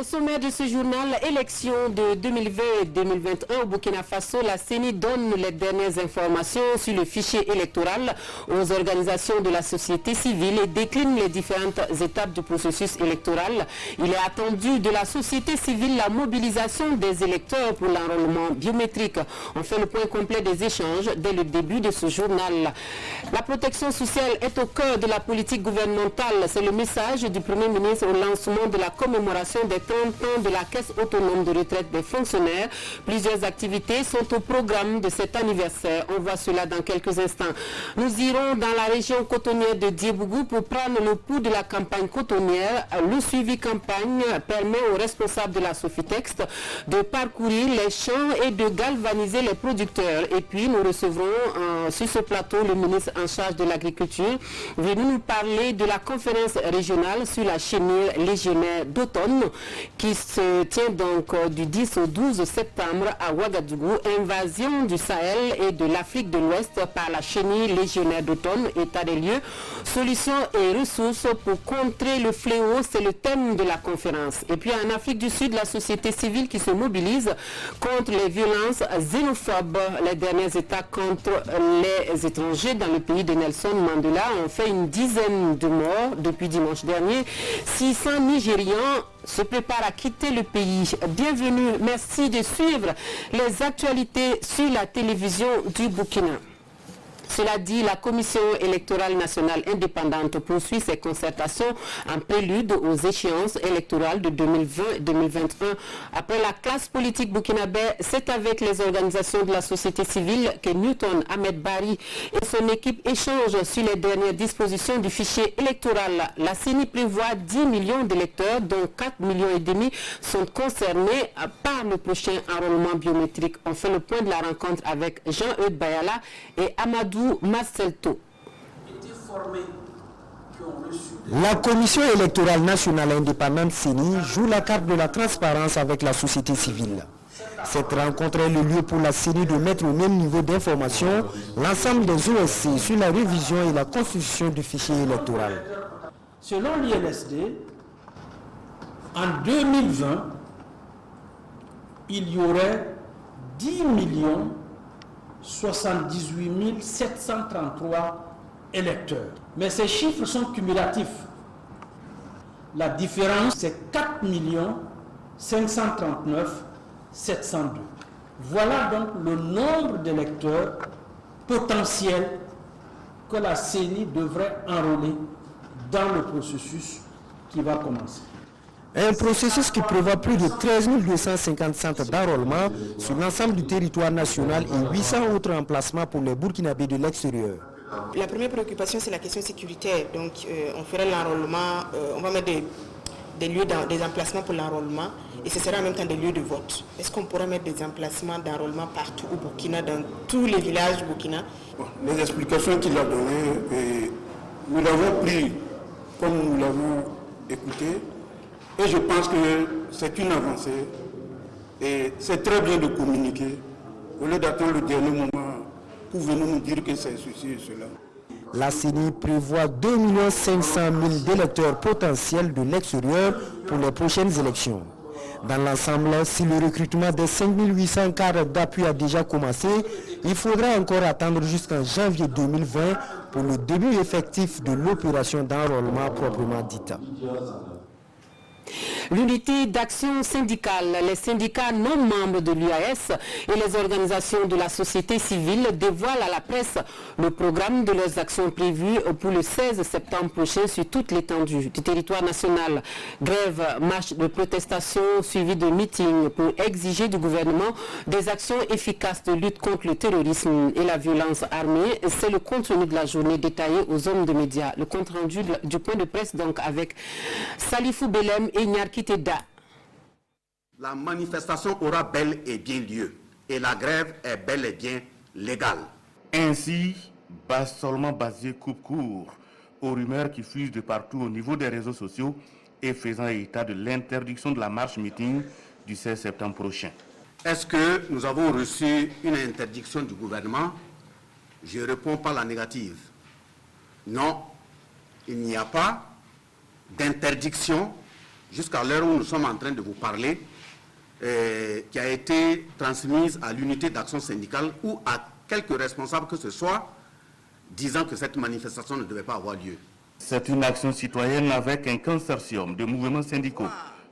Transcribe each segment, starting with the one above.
sommaire de ce journal, élection de 2020 et 2021 au Burkina Faso, la CENI donne les dernières informations sur le fichier électoral aux organisations de la société civile et décline les différentes étapes du processus électoral. Il est attendu de la société civile la mobilisation des électeurs pour l'enrôlement biométrique. On fait le point complet des échanges dès le début de ce journal. La protection sociale est au cœur de la politique gouvernementale. C'est le message du Premier ministre au lancement de la commémoration des 30 ans de la Caisse autonome de retraite des fonctionnaires. Plusieurs activités sont au programme de cet anniversaire. On voit cela dans quelques instants. Nous irons dans la région cotonnière de Diebougou pour prendre le pouls de la campagne cotonnière. Le suivi campagne permet aux responsables de la Sofitex de parcourir les champs et de galvaniser les producteurs. Et puis nous recevrons sur ce plateau le ministre en charge de l'agriculture venu nous parler de la conférence régionale sur la chenille légionnaire d'automne qui se tient donc du 10 au 12 septembre à Ouagadougou. Invasion du Sahel et de l'Afrique de l'Ouest par la chenille légionnaire d'automne, état des lieux, solutions et ressources pour contrer le fléau, c'est le thème de la conférence. Et puis en Afrique du Sud, la société civile qui se mobilise contre les violences xénophobes. Les derniers états contre les étrangers dans le pays de Nelson Mandela ont fait une dizaine de morts depuis dimanche dernier. 600 Nigérians se préparent à quitter le pays. Bienvenue, merci de suivre les actualités sur la télévision du Burkina. Cela dit, la Commission électorale nationale indépendante poursuit ses concertations en prélude aux échéances électorales de 2020-2021. Après la classe politique burkinabé, c'est avec les organisations de la société civile que Newton Ahmed Bari et son équipe échangent sur les dernières dispositions du fichier électoral. La CENI prévoit 10 millions d'électeurs, dont 4,5 millions sont concernés par le prochain enrôlement biométrique. On fait le point de la rencontre avec Jean-Eudes Bayala et Amadou Marcelto. La Commission électorale nationale indépendante CENI joue la carte de la transparence avec la société civile. Cette rencontre est le lieu pour la CENI de mettre au même niveau d'information l'ensemble des OSC sur la révision et la constitution du fichier électoral. Selon l'INSD, en 2020, il y aurait 10 78 733 électeurs. Mais ces chiffres sont cumulatifs. La différence, c'est 4 539 702. Voilà donc le nombre d'électeurs potentiels que la CENI devrait enrôler dans le processus qui va commencer. Un processus qui prévoit plus de 13 250 centres d'enrôlement sur l'ensemble du territoire national et 800 autres emplacements pour les Burkinabés de l'extérieur. La première préoccupation, c'est la question sécuritaire. Donc, on ferait l'enrôlement, on va mettre des lieux, des emplacements pour l'enrôlement et ce sera en même temps des lieux de vote. Est-ce qu'on pourrait mettre des emplacements d'enrôlement partout au Burkina, dans tous les villages du Burkina? Les explications qu'il a données, nous l'avons pris comme nous l'avons écouté. Et je pense que c'est une avancée et c'est très bien de communiquer au lieu d'attendre le dernier moment pour venir nous dire que c'est ceci et cela. La CENI prévoit 2 500 000 d'électeurs potentiels de l'extérieur pour les prochaines élections. Dans l'ensemble, si le recrutement des 5 800 cadres d'appui a déjà commencé, il faudra encore attendre jusqu'en janvier 2020 pour le début effectif de l'opération d'enrôlement proprement dite. L'unité d'action syndicale, les syndicats non membres de l'UAS et les organisations de la société civile dévoilent à la presse le programme de leurs actions prévues pour le 16 septembre prochain sur toute l'étendue du territoire national. Grève, marche de protestation suivie de meetings pour exiger du gouvernement des actions efficaces de lutte contre le terrorisme et la violence armée. C'est le contenu de la journée détaillé aux hommes de médias. Le compte rendu du point de presse donc avec Salifou Belem et Nyarki Teda. La manifestation aura bel et bien lieu et la grève est bel et bien légale. Ainsi, seulement basé coupe court aux rumeurs qui fusent de partout au niveau des réseaux sociaux et faisant état de l'interdiction de la marche meeting du 16 septembre prochain. Est-ce que nous avons reçu une interdiction du gouvernement? Je réponds par la négative. Non, il n'y a pas d'interdiction. jusqu'à l'heure où nous sommes en train de vous parler, qui a été transmise à l'unité d'action syndicale ou à quelques responsables que ce soit, disant que cette manifestation ne devait pas avoir lieu. C'est une action citoyenne avec un consortium de mouvements syndicaux,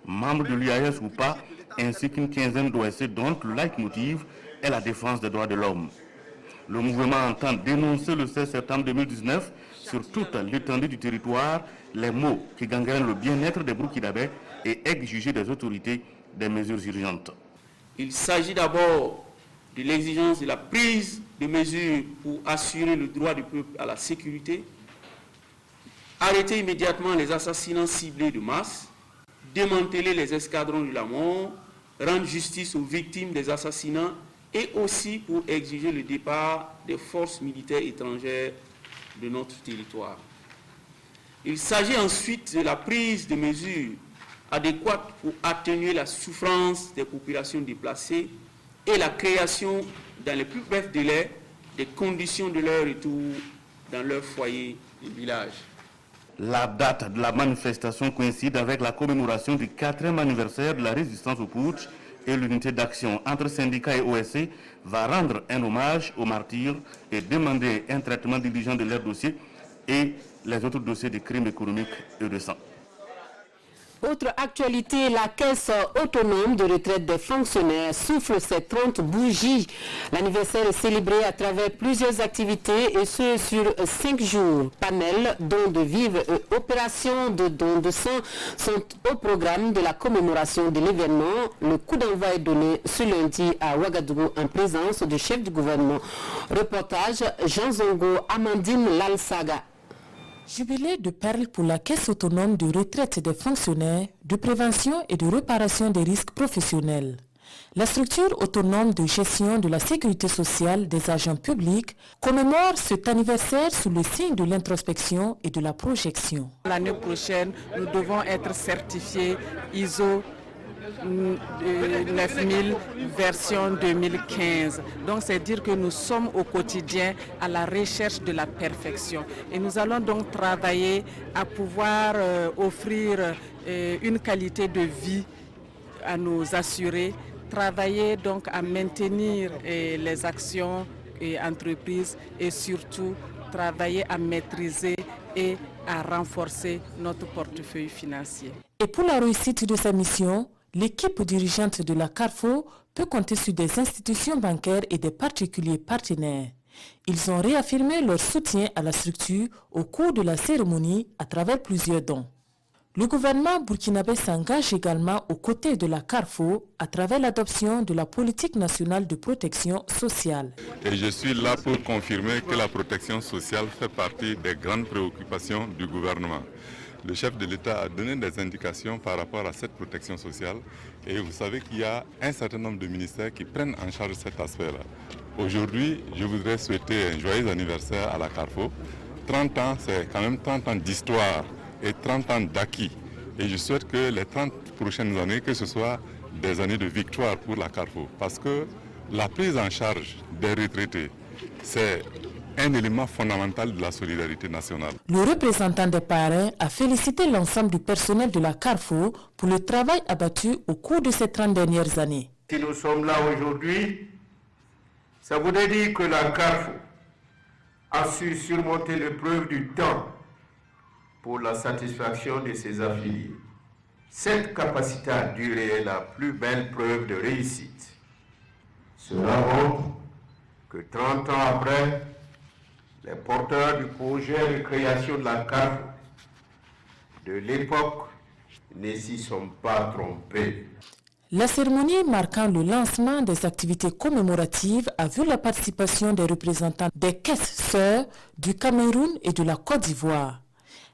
membres de l'UAS ou pas, ainsi qu'une quinzaine d'OSC dont le leitmotiv est la défense des droits de l'homme. Le mouvement entend dénoncer le 16 septembre 2019 sur toute l'étendue du territoire les maux qui gangrènent le bien-être des Burkinabés et exiger des autorités des mesures urgentes. Il s'agit d'abord de l'exigence de la prise de mesures pour assurer le droit du peuple à la sécurité, arrêter immédiatement les assassinats ciblés de masse, démanteler les escadrons de la mort, rendre justice aux victimes des assassinats et aussi pour exiger le départ des forces militaires étrangères de notre territoire. Il s'agit ensuite de la prise de mesures adéquates pour atténuer la souffrance des populations déplacées et la création, dans les plus brefs délais, des conditions de leur retour dans leur foyer et village. La date de la manifestation coïncide avec la commémoration du 4e anniversaire de la résistance au putsch et l'unité d'action entre syndicats et OSC va rendre un hommage aux martyrs et demander un traitement diligent de leurs dossiers et les autres dossiers de crimes économiques et de sang. Autre actualité, la caisse autonome de retraite des fonctionnaires souffle ses 30 bougies. L'anniversaire est célébré à travers plusieurs activités et ce sur 5 jours. Panel, dons de vivres et opérations de dons de sang sont au programme de la commémoration de l'événement. Le coup d'envoi est donné ce lundi à Ouagadougou en présence du chef du gouvernement. Reportage Jean Zongo, Amandine Lalsaga. Jubilé de perles pour la Caisse autonome de retraite des fonctionnaires, de prévention et de réparation des risques professionnels. La structure autonome de gestion de la sécurité sociale des agents publics commémore cet anniversaire sous le signe de l'introspection et de la projection. L'année prochaine, nous devons être certifiés ISO 9000 version 2015. Donc c'est dire que nous sommes au quotidien à la recherche de la perfection. Et nous allons donc travailler à pouvoir offrir une qualité de vie à nos assurés, travailler donc à maintenir les actions et entreprises et surtout travailler à maîtriser et à renforcer notre portefeuille financier. Et pour la réussite de sa mission, l'équipe dirigeante de la Carrefour peut compter sur des institutions bancaires et des particuliers partenaires. Ils ont réaffirmé leur soutien à la structure au cours de la cérémonie à travers plusieurs dons. Le gouvernement burkinabé s'engage également aux côtés de la Carrefour à travers l'adoption de la politique nationale de protection sociale. Et je suis là pour confirmer que la protection sociale fait partie des grandes préoccupations du gouvernement. Le chef de l'État a donné des indications par rapport à cette protection sociale et vous savez qu'il y a un certain nombre de ministères qui prennent en charge cet aspect-là. Aujourd'hui, je voudrais souhaiter un joyeux anniversaire à la Carrefour. 30 ans, c'est quand même 30 ans d'histoire et 30 ans d'acquis. Et je souhaite que les 30 prochaines années, que ce soit des années de victoire pour la Carrefour. Parce que la prise en charge des retraités, c'est un élément fondamental de la solidarité nationale. Le représentant des parrains a félicité l'ensemble du personnel de la Carrefour pour le travail abattu au cours de ces 30 dernières années. Si nous sommes là aujourd'hui, ça voudrait dire que la Carrefour a su surmonter l'épreuve du temps pour la satisfaction de ses affiliés. Cette capacité à durer est la plus belle preuve de réussite. Cela montre que 30 ans après, les porteurs du projet de création de la Carrefour de l'époque ne s'y sont pas trompés. La cérémonie marquant le lancement des activités commémoratives a vu la participation des représentants des caisses sœurs du Cameroun et de la Côte d'Ivoire.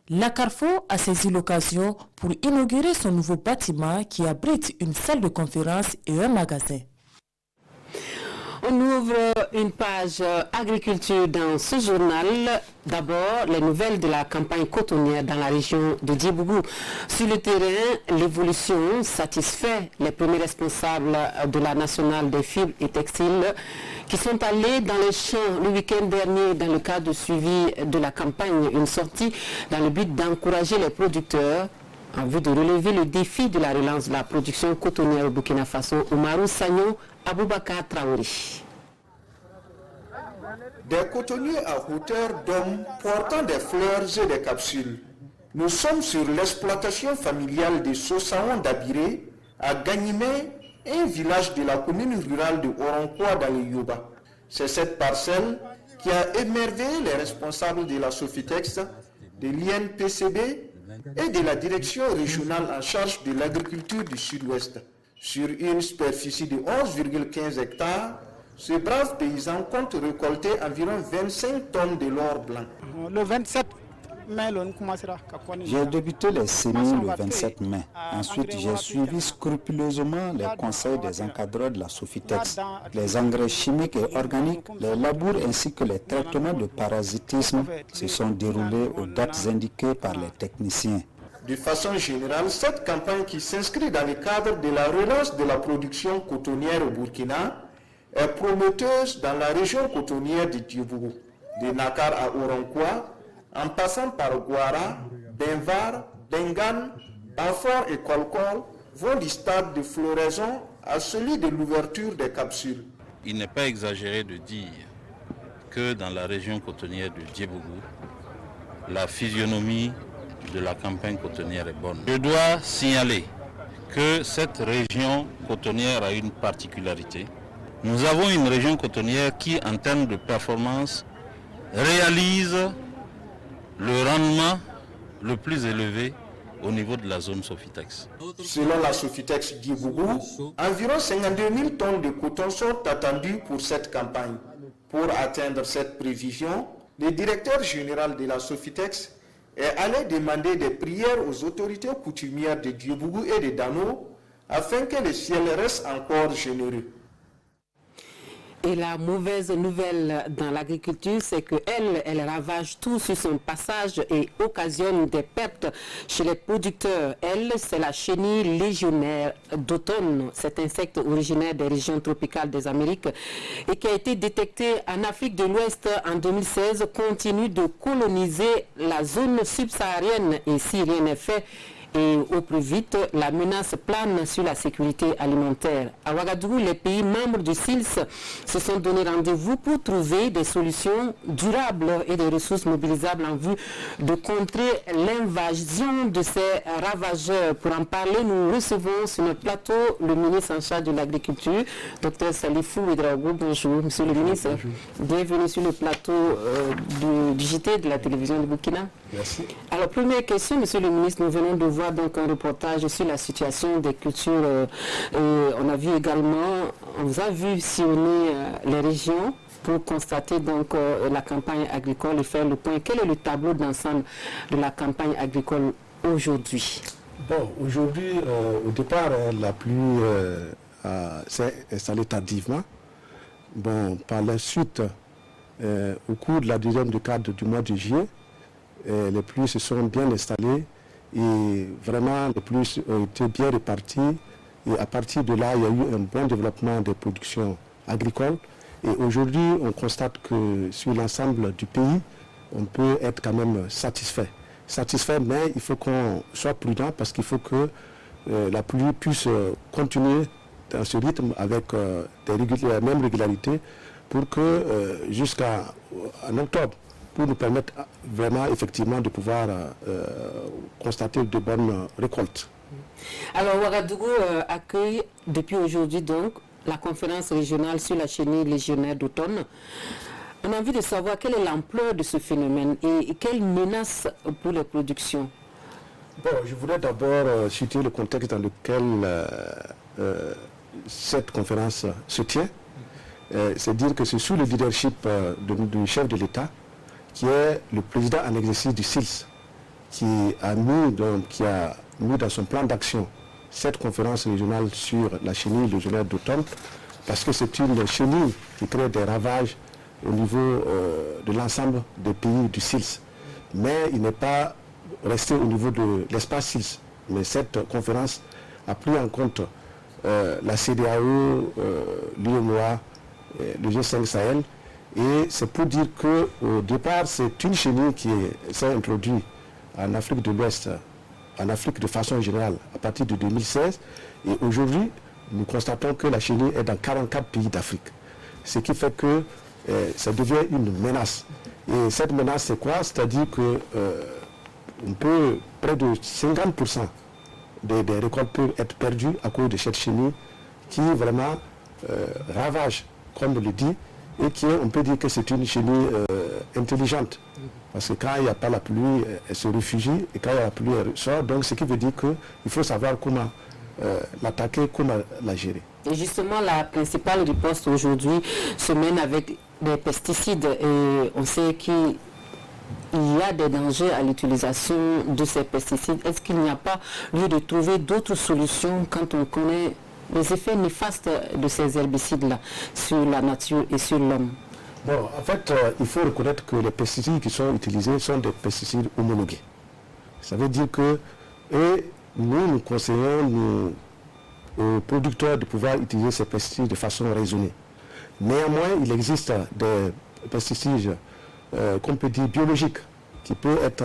La Carrefour a saisi l'occasion pour inaugurer son nouveau bâtiment qui abrite une salle de conférence et un magasin. On ouvre une page agriculture dans ce journal. D'abord, les nouvelles de la campagne cotonnière dans la région de Djibougou. Sur le terrain, l'évolution satisfait les premiers responsables de la nationale des fibres et textiles qui sont allés dans les champs le week-end dernier dans le cadre de suivi de la campagne. Une sortie dans le but d'encourager les producteurs En vue de relever le défi de la relance de la production cotonnière au Burkina Faso, Oumarou Sagnon, Aboubakar Traoré. Des cotonniers à hauteur d'homme portant des fleurs et des capsules. Nous sommes sur l'exploitation familiale de Sosaon d'Abiré, à Gagnimé, un village de la commune rurale de Oronkwa dans le Yoba. C'est cette parcelle qui a émerveillé les responsables de la Sofitex, de l'INPCB et de la direction régionale en charge de l'agriculture du Sud-Ouest. Sur une superficie de 11,15 hectares, ce brave paysan compte récolter environ 25 tonnes de l'or blanc. Le 27 mai, j'ai débuté les semis le 27 mai. Ensuite, j'ai suivi scrupuleusement les conseils des encadreurs de la Sofitex. Les engrais chimiques et organiques, les labours ainsi que les traitements de parasitisme se sont déroulés aux dates indiquées par les techniciens. De façon générale, cette campagne qui s'inscrit dans le cadre de la relance de la production cotonnière au Burkina est prometteuse dans la région cotonnière de Djibougou, de Nakar à Oronkwa, en passant par Guara, Benvar, Bengan, Bafor et Kolkol, vont du stade de floraison à celui de l'ouverture des capsules. Il n'est pas exagéré de dire que dans la région cotonnière de Djibougou, la physionomie de la campagne cotonnière est bonne. Je dois signaler que cette région cotonnière a une particularité. Nous avons une région cotonnière qui, en termes de performance, réalise le rendement le plus élevé au niveau de la zone Sofitex. Selon la Sofitex Djibougou, environ 52 000 tonnes de coton sont attendues pour cette campagne. Pour atteindre cette prévision, le directeur général de la Sofitex est allé demander des prières aux autorités coutumières de Djibougou et de Dano afin que le ciel reste encore généreux. Et la mauvaise nouvelle dans l'agriculture, c'est qu'elle ravage tout sur son passage et occasionne des pertes chez les producteurs. Elle, c'est la chenille légionnaire d'automne, cet insecte originaire des régions tropicales des Amériques et qui a été détecté en Afrique de l'Ouest en 2016, continue de coloniser la zone subsaharienne et si rien n'est fait, et au plus vite, la menace plane sur la sécurité alimentaire. À Ouagadougou, les pays membres du SILS se sont donné rendez-vous pour trouver des solutions durables et des ressources mobilisables en vue de contrer l'invasion de ces ravageurs. Pour en parler, nous recevons sur notre plateau le ministre en charge de l'Agriculture, Dr Salifou Ouedraogo. Bonjour, monsieur le ministre. Bonjour. Bienvenue sur le plateau du JT de la télévision du Burkina. Merci. Alors, première question, monsieur le ministre, nous venons de voir donc un reportage sur la situation des cultures. On a vu également, on vous a vu sillonner les régions pour constater donc la campagne agricole et faire le point. Quel est le tableau d'ensemble de la campagne agricole aujourd'hui? Bon, aujourd'hui, au départ, la pluie s'est installée tardivement. Bon, par la suite, au cours de la deuxième décade du mois de juillet, les pluies se sont bien installées et vraiment les pluies ont été bien réparties et à partir de là il y a eu un bon développement des productions agricoles et aujourd'hui on constate que sur l'ensemble du pays on peut être quand même satisfait, mais il faut qu'on soit prudent parce qu'il faut que la pluie puisse continuer dans ce rythme avec la même régularité pour que jusqu'en octobre pour nous permettre vraiment effectivement de pouvoir constater de bonnes récoltes. Alors Ouagadougou accueille depuis aujourd'hui donc la conférence régionale sur la chenille légionnaire d'automne. On a envie de savoir quelle est l'ampleur de ce phénomène et quelle menace pour les productions. Bon, je voudrais d'abord citer le contexte dans lequel cette conférence se tient. C'est dire que c'est sous le leadership du chef de l'État qui est le président en exercice du SILS, qui a mis dans son plan d'action cette conférence régionale sur la chenille légionnaire d'automne, parce que c'est une chenille qui crée des ravages au niveau de l'ensemble des pays du SILS. Mais il n'est pas resté au niveau de l'espace SILS. Mais cette conférence a pris en compte la CEDEAO, l'UEMOA, le G5 Sahel. Et c'est pour dire qu'au départ, c'est une chenille qui s'est introduite en Afrique de l'Ouest en Afrique de façon générale à partir de 2016. Et aujourd'hui, nous constatons que la chenille est dans 44 pays d'Afrique. Ce qui fait que ça devient une menace. Et cette menace, c'est quoi? C'est-à-dire que près de 50% des récoltes peuvent être perdues à cause de cette chenille qui vraiment ravage, comme on le dit, et qui, on peut dire que c'est une chenille intelligente. Parce que quand il n'y a pas la pluie, elle se réfugie, et quand il y a la pluie, elle sort. Donc ce qui veut dire qu'il faut savoir comment l'attaquer, comment la gérer. Et justement, la principale riposte aujourd'hui se mène avec des pesticides. Et on sait qu'il y a des dangers à l'utilisation de ces pesticides. Est-ce qu'il n'y a pas lieu de trouver d'autres solutions quand on connaît les effets néfastes de ces herbicides-là sur la nature et sur l'homme? Bon, en fait, il faut reconnaître que les pesticides qui sont utilisés sont des pesticides homologués. Ça veut dire que nous conseillons aux producteurs de pouvoir utiliser ces pesticides de façon raisonnée. Néanmoins, il existe des pesticides qu'on peut dire biologiques qui peuvent être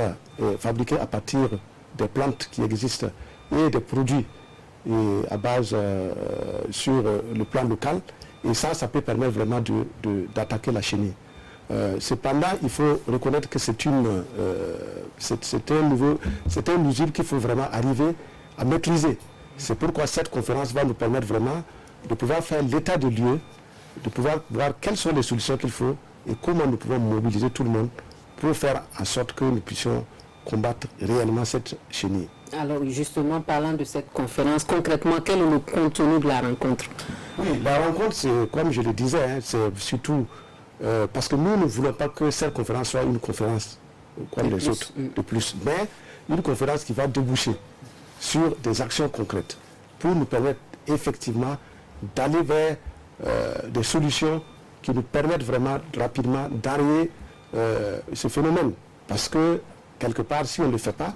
fabriqués à partir des plantes qui existent et des produits à base sur le plan local. Et ça peut permettre vraiment d'attaquer la chenille. Cependant, il faut reconnaître que c'est une usine qu'il faut vraiment arriver à maîtriser. C'est pourquoi cette conférence va nous permettre vraiment de pouvoir faire l'état de lieu, de pouvoir voir quelles sont les solutions qu'il faut et comment nous pouvons mobiliser tout le monde pour faire en sorte que nous puissions combattre réellement cette chenille. Alors justement, parlant de cette conférence, concrètement, quel est le contenu de la rencontre? Oui, la rencontre, c'est comme je le disais, c'est surtout parce que nous ne voulons pas que cette conférence soit une conférence comme les autres, de plus, mais une conférence qui va déboucher sur des actions concrètes pour nous permettre effectivement d'aller vers des solutions qui nous permettent vraiment rapidement d'arrêter ce phénomène. Parce que quelque part, si on ne le fait pas,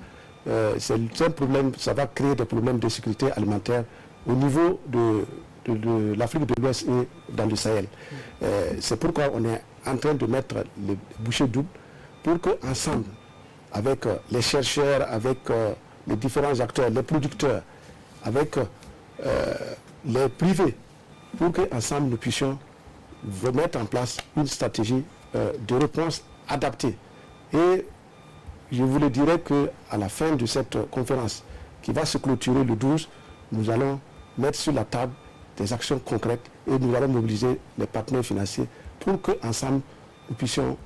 c'est un problème, ça va créer des problèmes de sécurité alimentaire au niveau de l'Afrique de l'Ouest et dans le Sahel. C'est pourquoi on est en train de mettre les bouchées doubles pour qu'ensemble, avec les chercheurs, avec les différents acteurs, les producteurs, avec les privés, pour qu'ensemble nous puissions mettre en place une stratégie de réponse adaptée. Et je vous le dirai qu'à la fin de cette conférence, qui va se clôturer le 12, nous allons mettre sur la table des actions concrètes et nous allons mobiliser les partenaires financiers pour qu'ensemble nous puissions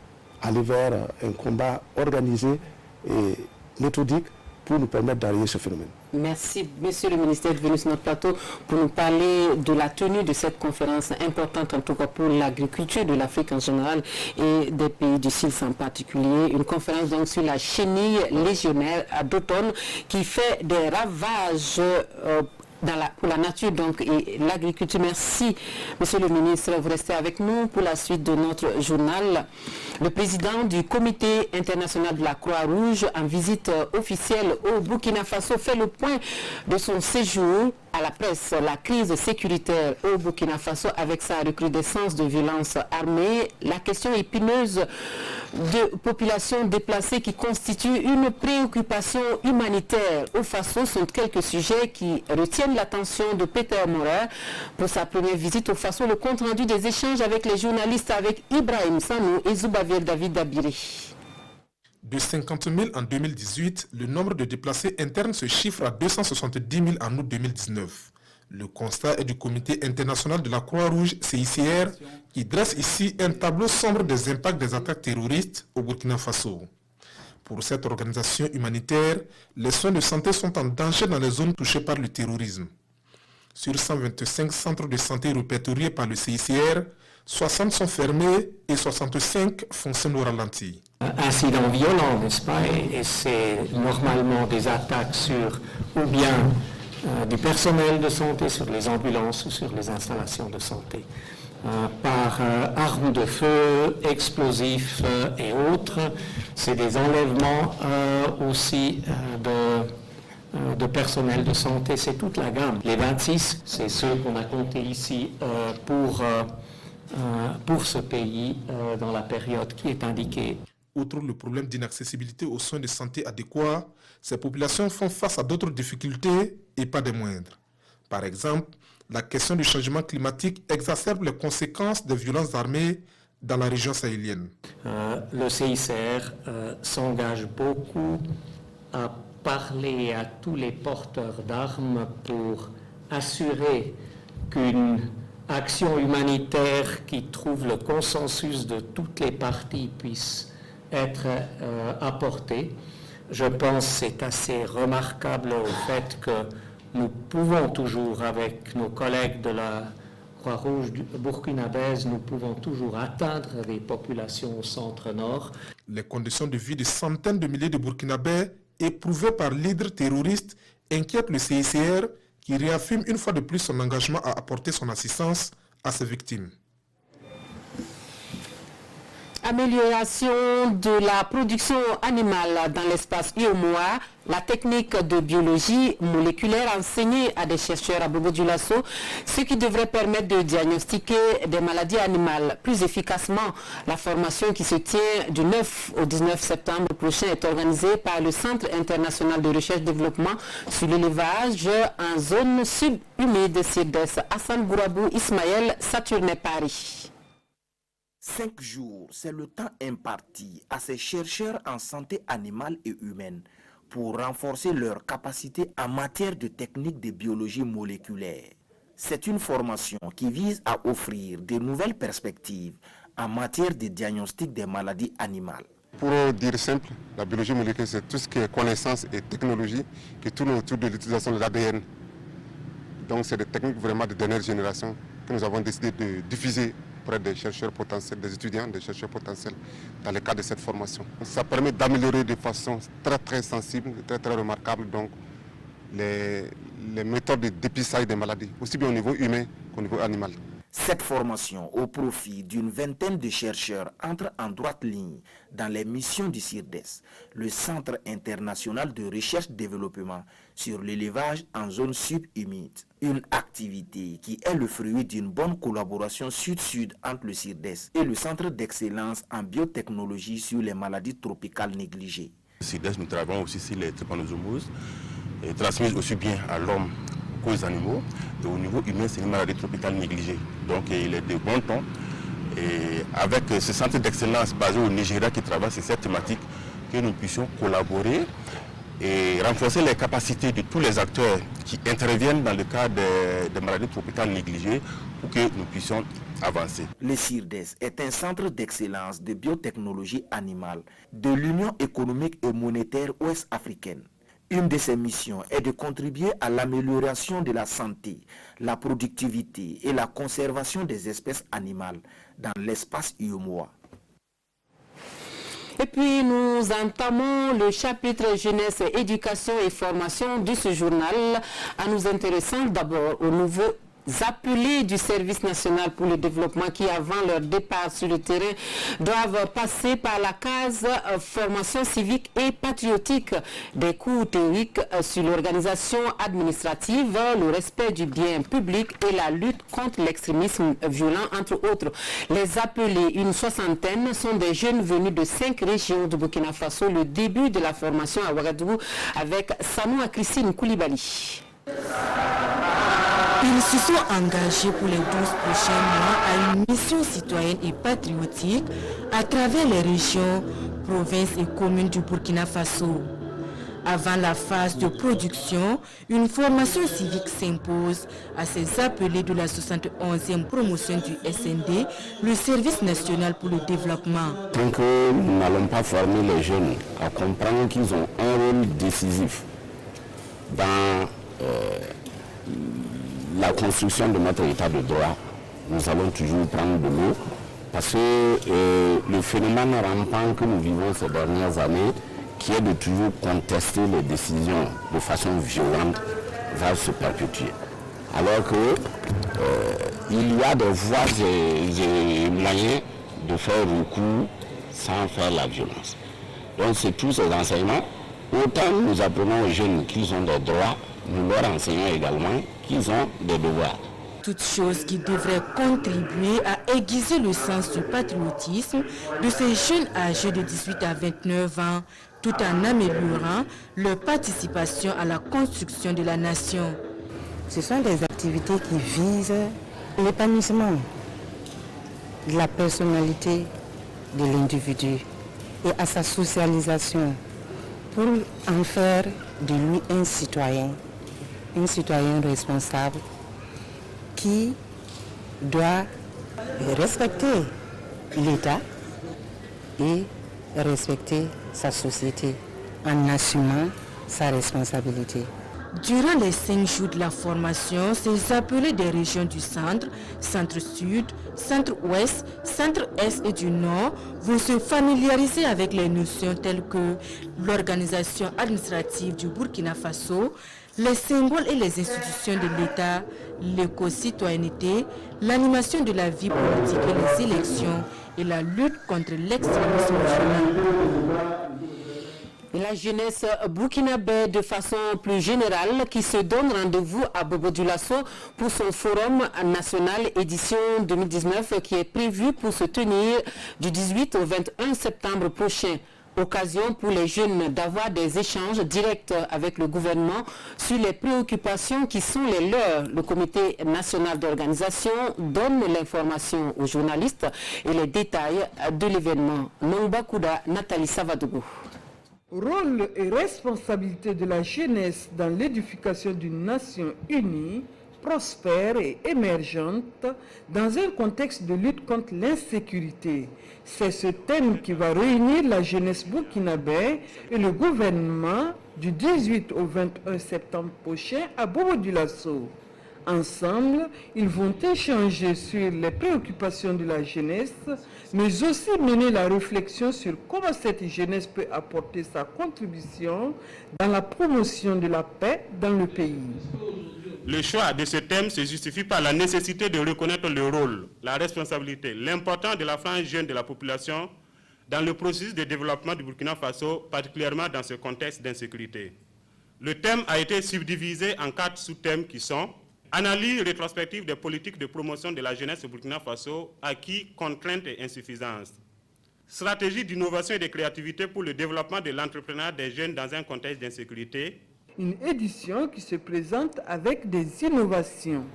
aller vers un combat organisé et méthodique pour nous permettre d'arrêter ce phénomène. Merci, Monsieur le ministre, d'être venu sur notre plateau pour nous parler de la tenue de cette conférence importante, en tout cas pour l'agriculture de l'Afrique en général et des pays du Sud en particulier. Une conférence donc sur la chenille légionnaire d'automne qui fait des ravages pour la nature donc, et l'agriculture. Merci, Monsieur le ministre. Vous restez avec nous pour la suite de notre journal. Le président du Comité international de la Croix-Rouge, en visite officielle au Burkina Faso, fait le point de son séjour à la presse. La crise sécuritaire au Burkina Faso avec sa recrudescence de violences armées, la question épineuse de populations déplacées qui constitue une préoccupation humanitaire au Faso sont quelques sujets qui retiennent l'attention de Peter Maurer pour sa première visite au Faso. Le compte rendu des échanges avec les journalistes avec Ibrahim Sanou et Zoubavier David Dabiré. De 50 000 en 2018, le nombre de déplacés internes se chiffre à 270 000 en août 2019. Le constat est du Comité international de la Croix-Rouge, CICR, qui dresse ici un tableau sombre des impacts des attaques terroristes au Burkina Faso. Pour cette organisation humanitaire, les soins de santé sont en danger dans les zones touchées par le terrorisme. Sur 125 centres de santé répertoriés par le CICR, 60 sont fermés et 65 fonctionnent au ralenti. Incidents violents, n'est-ce pas? Et c'est normalement des attaques sur ou bien du personnel de santé, sur les ambulances ou sur les installations de santé. Par armes de feu, explosifs et autres. C'est des enlèvements aussi de personnel de santé, c'est toute la gamme. Les 26, c'est ceux qu'on a comptés ici pour ce pays dans la période qui est indiquée. Outre le problème d'inaccessibilité aux soins de santé adéquats, ces populations font face à d'autres difficultés et pas des moindres. Par exemple, la question du changement climatique exacerbe les conséquences des violences armées dans la région sahélienne. Le CICR s'engage beaucoup à parler à tous les porteurs d'armes pour assurer qu'une action humanitaire qui trouve le consensus de toutes les parties puisse être apportée. Je pense que c'est assez remarquable au fait que nous pouvons toujours, avec nos collègues de la Croix-Rouge burkinabèse, nous pouvons toujours atteindre des populations au centre-nord. Les conditions de vie de centaines de milliers de Burkinabés éprouvées par l'hydre terroriste inquiètent le CICR qui réaffirme une fois de plus son engagement à apporter son assistance à ses victimes. Amélioration de la production animale dans l'espace UEMOA, la technique de biologie moléculaire enseignée à des chercheurs à Bobo Dioulasso, ce qui devrait permettre de diagnostiquer des maladies animales plus efficacement. La formation qui se tient du 9 au 19 septembre prochain est organisée par le Centre international de recherche-développement sur l'élevage en zone subhumide CIRDES. Hassan Gourabou, Ismaël, Saturne, Paris. 5 jours, c'est le temps imparti à ces chercheurs en santé animale et humaine pour renforcer leurs capacités en matière de techniques de biologie moléculaire. C'est une formation qui vise à offrir de nouvelles perspectives en matière de diagnostic des maladies animales. Pour dire simple, la biologie moléculaire, c'est tout ce qui est connaissance et technologie qui tourne autour de l'utilisation de l'ADN. Donc c'est des techniques vraiment de dernière génération que nous avons décidé de diffuser auprès des chercheurs potentiels, des étudiants, des chercheurs potentiels dans le cadre de cette formation. Ça permet d'améliorer de façon très sensible, très remarquable donc, les méthodes de dépistage des maladies, aussi bien au niveau humain qu'au niveau animal. Cette formation au profit d'une vingtaine de chercheurs entre en droite ligne dans les missions du CIRDES, le Centre international de recherche-développement sur l'élevage en zone subhumide. Une activité qui est le fruit d'une bonne collaboration sud-sud entre le CIRDES et le Centre d'excellence en biotechnologie sur les maladies tropicales négligées. Le CIRDES, nous travaillons aussi sur les trypanosomes transmises aussi bien à l'homme qu'aux animaux. Et au niveau humain, c'est une maladie tropicale négligée. Donc il est de bon ton. Et avec ce centre d'excellence basé au Nigeria qui travaille sur cette thématique, que nous puissions collaborer et renforcer les capacités de tous les acteurs qui interviennent dans le cadre des maladies tropicales négligées pour que nous puissions avancer. Le CIRDES est un centre d'excellence de biotechnologie animale de l'Union économique et monétaire ouest-africaine. Une de ses missions est de contribuer à l'amélioration de la santé, la productivité et la conservation des espèces animales dans l'espace UEMOA. Et puis nous entamons le chapitre jeunesse, éducation et formation de ce journal en nous intéressant d'abord aux nouveaux appelés du service national pour le développement qui, avant leur départ sur le terrain, doivent passer par la case formation civique et patriotique, des cours théoriques sur l'organisation administrative, le respect du bien public et la lutte contre l'extrémisme violent, entre autres. Les appelés, une soixantaine, sont des jeunes venus de 5 régions de Burkina Faso. Le début de la formation à Ouagadougou avec Sanoua Christine Koulibaly. Ils se sont engagés pour les 12 prochains mois à une mission citoyenne et patriotique à travers les régions, provinces et communes du Burkina Faso. Avant la phase de production, une formation civique s'impose à ces appelés de la 71e promotion du SND, le Service national pour le développement. Tant que nous n'allons pas former les jeunes à comprendre qu'ils ont un rôle décisif dans la construction de notre état de droit, nous allons toujours prendre de l'eau parce que le phénomène rampant que nous vivons ces dernières années, qui est de toujours contester les décisions de façon violente, va se perpétuer. Alors qu'il y a des voies et moyens de faire recours sans faire la violence. Donc c'est tous ces enseignements. Autant nous apprenons aux jeunes qu'ils ont des droits, nous leur enseignons également qu'ils ont des devoirs. Toutes choses qui devraient contribuer à aiguiser le sens du patriotisme de ces jeunes âgés de 18 à 29 ans, tout en améliorant leur participation à la construction de la nation. Ce sont des activités qui visent l'épanouissement de la personnalité de l'individu et à sa socialisation pour en faire de lui un citoyen responsable qui doit respecter l'État et respecter sa société en assumant sa responsabilité. Durant les 5 jours de la formation, ces appelés des régions du centre, centre-sud, centre-ouest, centre-est et du nord vont se familiariser avec les notions telles que l'organisation administrative du Burkina Faso, les symboles et les institutions de l'État, l'éco-citoyenneté, l'animation de la vie politique et les élections et la lutte contre l'extrémisme violent. Et la jeunesse burkinabé de façon plus générale qui se donne rendez-vous à Bobo-Dioulasso pour son forum national édition 2019 qui est prévu pour se tenir du 18 au 21 septembre prochain. Occasion pour les jeunes d'avoir des échanges directs avec le gouvernement sur les préoccupations qui sont les leurs. Le comité national d'organisation donne l'information aux journalistes et les détails de l'événement. Nongbakuda, Nathalie Savadougou. Rôle et responsabilité de la jeunesse dans l'édification d'une nation unie, prospère et émergente dans un contexte de lutte contre l'insécurité. C'est ce thème qui va réunir la jeunesse burkinabé et le gouvernement du 18 au 21 septembre prochain à Bobo-Dioulasso. Ensemble, ils vont échanger sur les préoccupations de la jeunesse, mais aussi mener la réflexion sur comment cette jeunesse peut apporter sa contribution dans la promotion de la paix dans le pays. Le choix de ce thème se justifie par la nécessité de reconnaître le rôle, la responsabilité, l'importance de la frange jeune de la population dans le processus de développement du Burkina Faso, particulièrement dans ce contexte d'insécurité. Le thème a été subdivisé en 4 sous-thèmes qui sont analyse rétrospective des politiques de promotion de la jeunesse au Burkina Faso, acquis, contraintes et insuffisances. Stratégie d'innovation et de créativité pour le développement de l'entrepreneuriat des jeunes dans un contexte d'insécurité. Une édition qui se présente avec des innovations.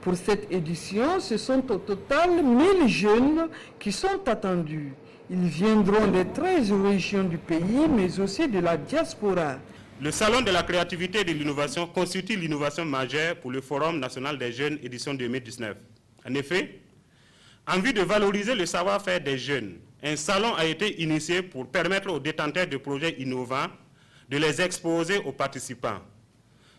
Pour cette édition, ce sont au total 1000 jeunes qui sont attendus. Ils viendront des 13 régions du pays, mais aussi de la diaspora. Le Salon de la créativité et de l'innovation constitue l'innovation majeure pour le Forum national des jeunes édition 2019. En effet, en vue de valoriser le savoir-faire des jeunes, un salon a été initié pour permettre aux détenteurs de projets innovants de les exposer aux participants.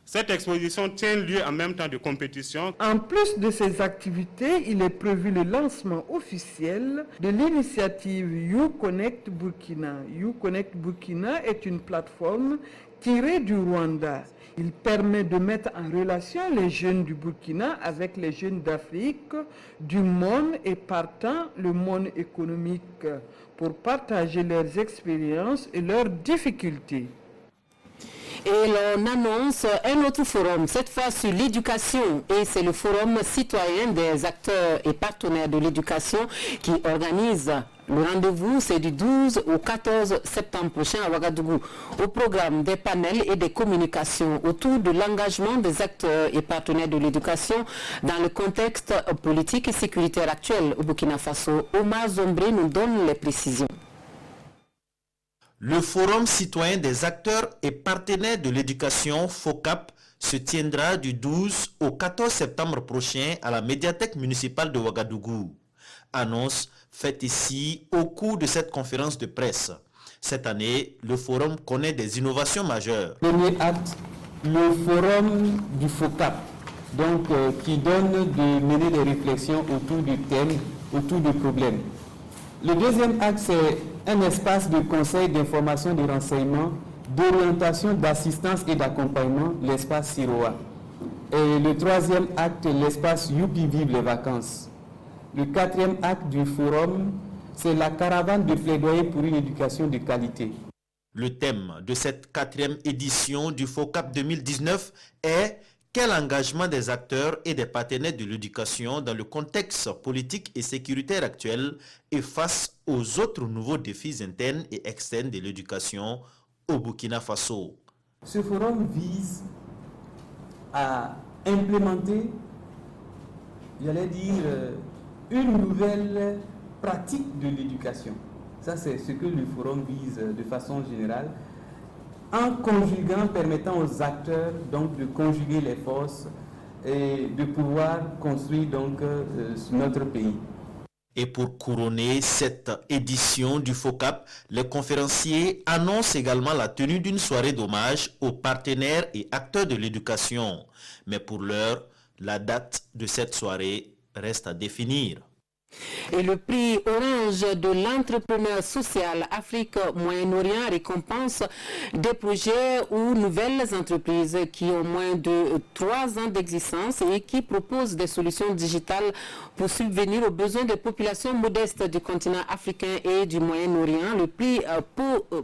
Cette exposition tient lieu en même temps de compétition. En plus de ces activités, il est prévu le lancement officiel de l'initiative You Connect Burkina. You Connect Burkina est une plateforme tirée du Rwanda. Il permet de mettre en relation les jeunes du Burkina avec les jeunes d'Afrique, du monde et partant le monde économique pour partager leurs expériences et leurs difficultés. Et l'on annonce un autre forum, cette fois sur l'éducation. Et c'est le forum citoyen des acteurs et partenaires de l'éducation qui organise le rendez-vous. C'est du 12 au 14 septembre prochain à Ouagadougou. Au programme des panels et des communications autour de l'engagement des acteurs et partenaires de l'éducation dans le contexte politique et sécuritaire actuel au Burkina Faso. Omar Zombré nous donne les précisions. Le Forum citoyen des acteurs et partenaires de l'éducation, FOCAP, se tiendra du 12 au 14 septembre prochain à la médiathèque municipale de Ouagadougou. Annonce faite ici au cours de cette conférence de presse. Cette année, le Forum connaît des innovations majeures. Premier acte, le Forum du FOCAP, donc, qui donne de mener des réflexions autour du thème, autour du problème. Le deuxième acte, c'est un espace de conseil, d'information, de renseignement, d'orientation, d'assistance et d'accompagnement, l'espace Siroa. Et le troisième acte, l'espace Youpi Vive les vacances. Le quatrième acte du forum, c'est la caravane de plaidoyer pour une éducation de qualité. Le thème de cette 4e édition du FOCAP 2019 est « Quel engagement des acteurs et des partenaires de l'éducation dans le contexte politique et sécuritaire actuel et face aux autres nouveaux défis internes et externes de l'éducation au Burkina Faso? Ce forum vise à implémenter, j'allais dire, une nouvelle pratique de l'éducation. Ça, c'est ce que le forum vise de façon générale, en conjuguant, permettant aux acteurs donc de conjuguer les forces et de pouvoir construire donc notre pays. Et pour couronner cette édition du FOCAP, les conférenciers annoncent également la tenue d'une soirée d'hommage aux partenaires et acteurs de l'éducation. Mais pour l'heure, la date de cette soirée reste à définir. Et le prix Orange de l'entrepreneur social Afrique-Moyen-Orient récompense des projets ou nouvelles entreprises qui ont moins de 3 ans d'existence et qui proposent des solutions digitales pour subvenir aux besoins des populations modestes du continent africain et du Moyen-Orient. Le prix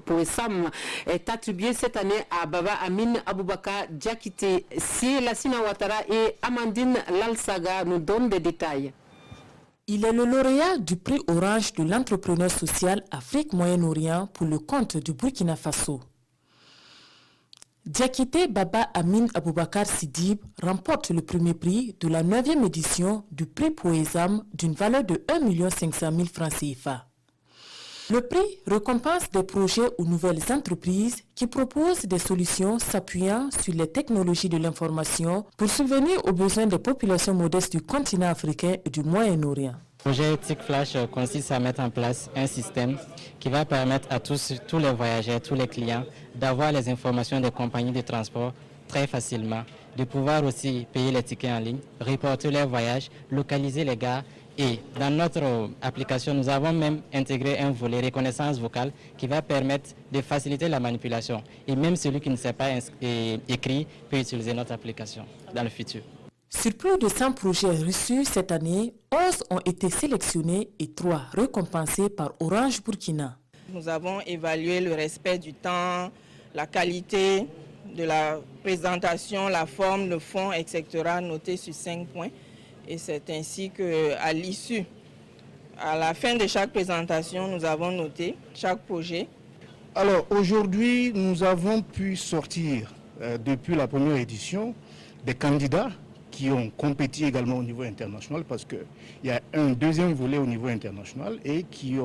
Poesam est attribué cette année à Baba Amin Aboubakar Diakité. Si Lassina Ouattara et Amandine Lalsaga nous donnent des détails. Il est le lauréat du prix Orange de l'entrepreneur social Afrique-Moyen-Orient pour le compte du Burkina Faso. Diakité Baba Amin Aboubakar Sidib remporte le premier prix de la 9e édition du prix Poesam d'une valeur de 1 500 000 francs CFA. Le prix récompense des projets ou nouvelles entreprises qui proposent des solutions s'appuyant sur les technologies de l'information pour subvenir aux besoins des populations modestes du continent africain et du Moyen-Orient. Le projet TIC-Flash consiste à mettre en place un système qui va permettre à tous les voyageurs, tous les clients, d'avoir les informations des compagnies de transport très facilement, de pouvoir aussi payer les tickets en ligne, reporter leurs voyages, localiser les gares. Et dans notre application, nous avons même intégré un volet reconnaissance vocale qui va permettre de faciliter la manipulation. Et même celui qui ne sait pas écrire peut utiliser notre application dans le futur. Sur plus de 100 projets reçus cette année, 11 ont été sélectionnés et 3 récompensés par Orange Burkina. Nous avons évalué le respect du temps, la qualité de la présentation, la forme, le fond, etc., notés sur 5 points. Et c'est ainsi qu'à l'issue, à la fin de chaque présentation, nous avons noté chaque projet. Alors aujourd'hui, nous avons pu sortir, depuis la première édition, des candidats qui ont compétit également au niveau international parce qu'il y a un deuxième volet au niveau international et qui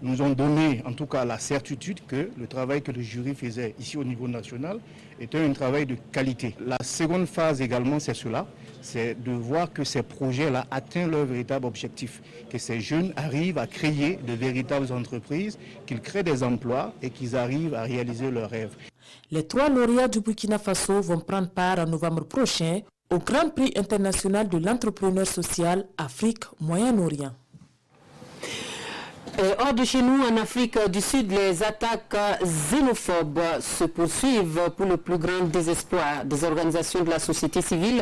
nous ont donné en tout cas la certitude que le travail que le jury faisait ici au niveau national était un travail de qualité. La seconde phase également, c'est cela, c'est de voir que ces projets-là atteignent leur véritable objectif, que ces jeunes arrivent à créer de véritables entreprises, qu'ils créent des emplois et qu'ils arrivent à réaliser leurs rêves. Les 3 lauréats du Burkina Faso vont prendre part en novembre prochain au Grand Prix international de l'entrepreneur social Afrique-Moyen-Orient. Hors de chez nous, en Afrique du Sud, les attaques xénophobes se poursuivent pour le plus grand désespoir des organisations de la société civile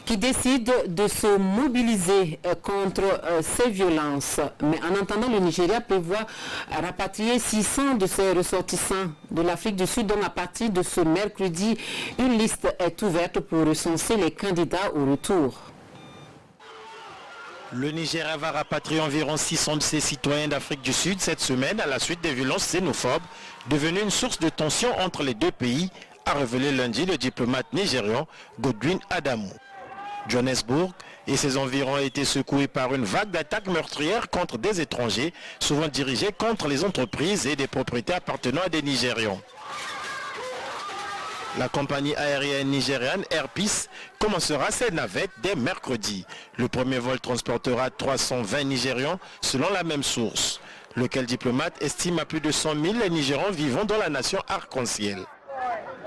qui décident de se mobiliser contre ces violences. Mais en attendant, le Nigeria prévoit rapatrier 600 de ses ressortissants de l'Afrique du Sud, dont à partir de ce mercredi, une liste est ouverte pour recenser les candidats au retour. Le Nigeria va rapatrier environ 600 de ses citoyens d'Afrique du Sud cette semaine à la suite des violences xénophobes, devenues une source de tension entre les deux pays, a révélé lundi le diplomate nigérian Godwin Adamu. Johannesburg et ses environs ont été secoués par une vague d'attaques meurtrières contre des étrangers, souvent dirigées contre les entreprises et des propriétés appartenant à des Nigérians. La compagnie aérienne nigériane Air Peace commencera ses navettes dès mercredi. Le premier vol transportera 320 Nigérians selon la même source, lequel diplomate estime à plus de 100 000 les Nigérians vivant dans la nation arc-en-ciel.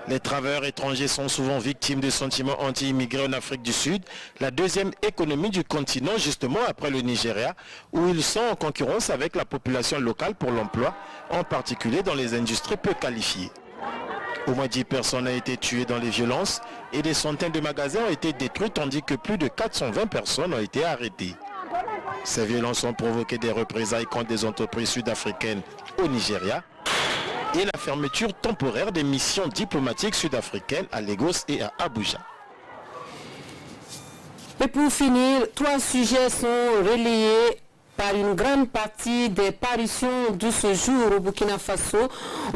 Les travailleurs étrangers sont souvent victimes de sentiments anti-immigrés en Afrique du Sud, la deuxième économie du continent justement après le Nigeria, où ils sont en concurrence avec la population locale pour l'emploi, en particulier dans les industries peu qualifiées. Au moins 10 personnes ont été tuées dans les violences et des centaines de magasins ont été détruits tandis que plus de 420 personnes ont été arrêtées. Ces violences ont provoqué des représailles contre des entreprises sud-africaines au Nigeria et la fermeture temporaire des missions diplomatiques sud-africaines à Lagos et à Abuja. Et pour finir, 3 sujets sont relayés par une grande partie des parutions de ce jour au Burkina Faso.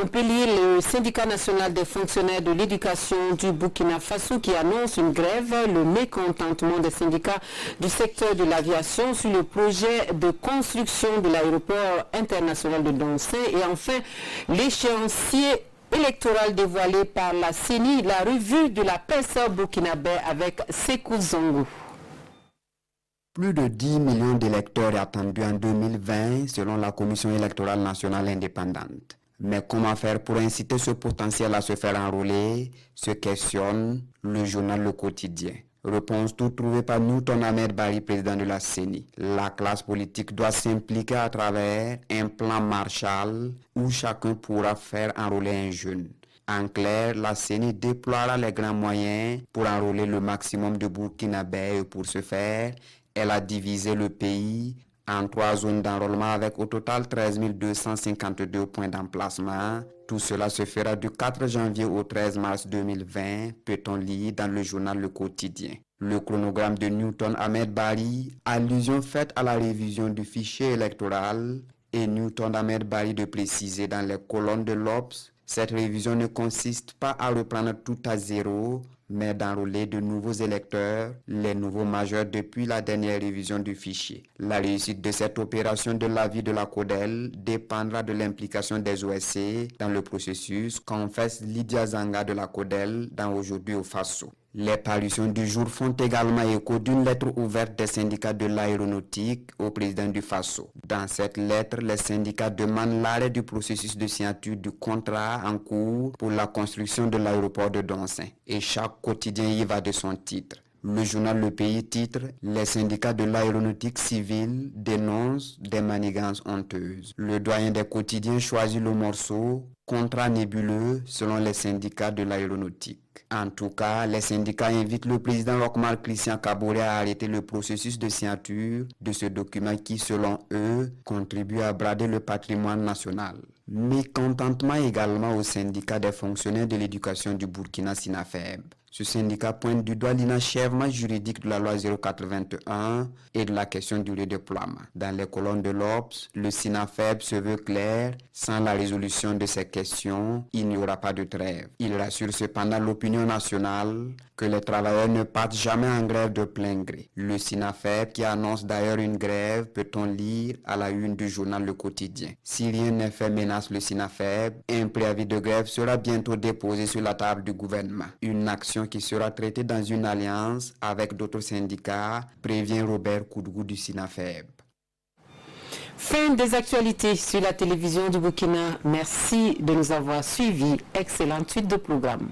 On peut lire le syndicat national des fonctionnaires de l'éducation du Burkina Faso qui annonce une grève, le mécontentement des syndicats du secteur de l'aviation sur le projet de construction de l'aéroport international de Doncin et enfin l'échéancier électoral dévoilé par la CENI, la revue de la presse burkinabé avec Sekou Zongo. Plus de 10 millions d'électeurs attendus en 2020 selon la Commission électorale nationale indépendante. Mais comment faire pour inciter ce potentiel à se faire enrôler, se questionne le journal Le Quotidien. Réponse tout trouvée par Newton Ahmed Bari, président de la CENI. La classe politique doit s'impliquer à travers un plan Marshall où chacun pourra faire enrôler un jeune. En clair, la CENI déploiera les grands moyens pour enrôler le maximum de Burkinabés et pour ce faire, elle a divisé le pays en 3 zones d'enrôlement avec au total 13 252 points d'emplacement. Tout cela se fera du 4 janvier au 13 mars 2020, peut-on lire dans le journal Le Quotidien. Le chronogramme de Newton Ahmed Bari, allusion faite à la révision du fichier électoral, et Newton Ahmed Bari de préciser dans les colonnes de l'Obs, cette révision ne consiste pas à reprendre tout à zéro, mais d'enrôler de nouveaux électeurs, les nouveaux majeurs depuis la dernière révision du fichier. La réussite de cette opération de l'avis de la CODEL dépendra de l'implication des OSC dans le processus, confesse Lydia Zanga de la CODEL dans Aujourd'hui au Faso. Les parutions du jour font également écho d'une lettre ouverte des syndicats de l'aéronautique au président du Faso. Dans cette lettre, les syndicats demandent l'arrêt du processus de signature du contrat en cours pour la construction de l'aéroport de Doncin. Et chaque quotidien y va de son titre. Le journal Le Pays titre « Les syndicats de l'aéronautique civile dénoncent des manigances honteuses ». Le doyen des quotidiens choisit le morceau « Contrat nébuleux » selon les syndicats de l'aéronautique. En tout cas, les syndicats invitent le président Rochmar Christian Kaboré à arrêter le processus de signature de ce document qui, selon eux, contribue à brader le patrimoine national. Mécontentement également au syndicat des fonctionnaires de l'éducation du Burkina Sinafeb. Ce syndicat pointe du doigt l'inachèvement juridique de la loi 0421 et de la question du redéploiement. Dans les colonnes de l'Obs, le Sinafeb se veut clair, sans la résolution de ces questions, il n'y aura pas de trêve. Il rassure cependant l'opinion nationale que les travailleurs ne partent jamais en grève de plein gré. Le Sinafeb, qui annonce d'ailleurs une grève, peut-on lire à la une du journal Le Quotidien. Si rien n'est fait, menace le Sinafeb, un préavis de grève sera bientôt déposé sur la table du gouvernement. Une action qui sera traitée dans une alliance avec d'autres syndicats, prévient Robert Koudgou du Sinafeb. Fin des actualités sur la télévision du Burkina. Merci de nous avoir suivis. Excellente suite de programme.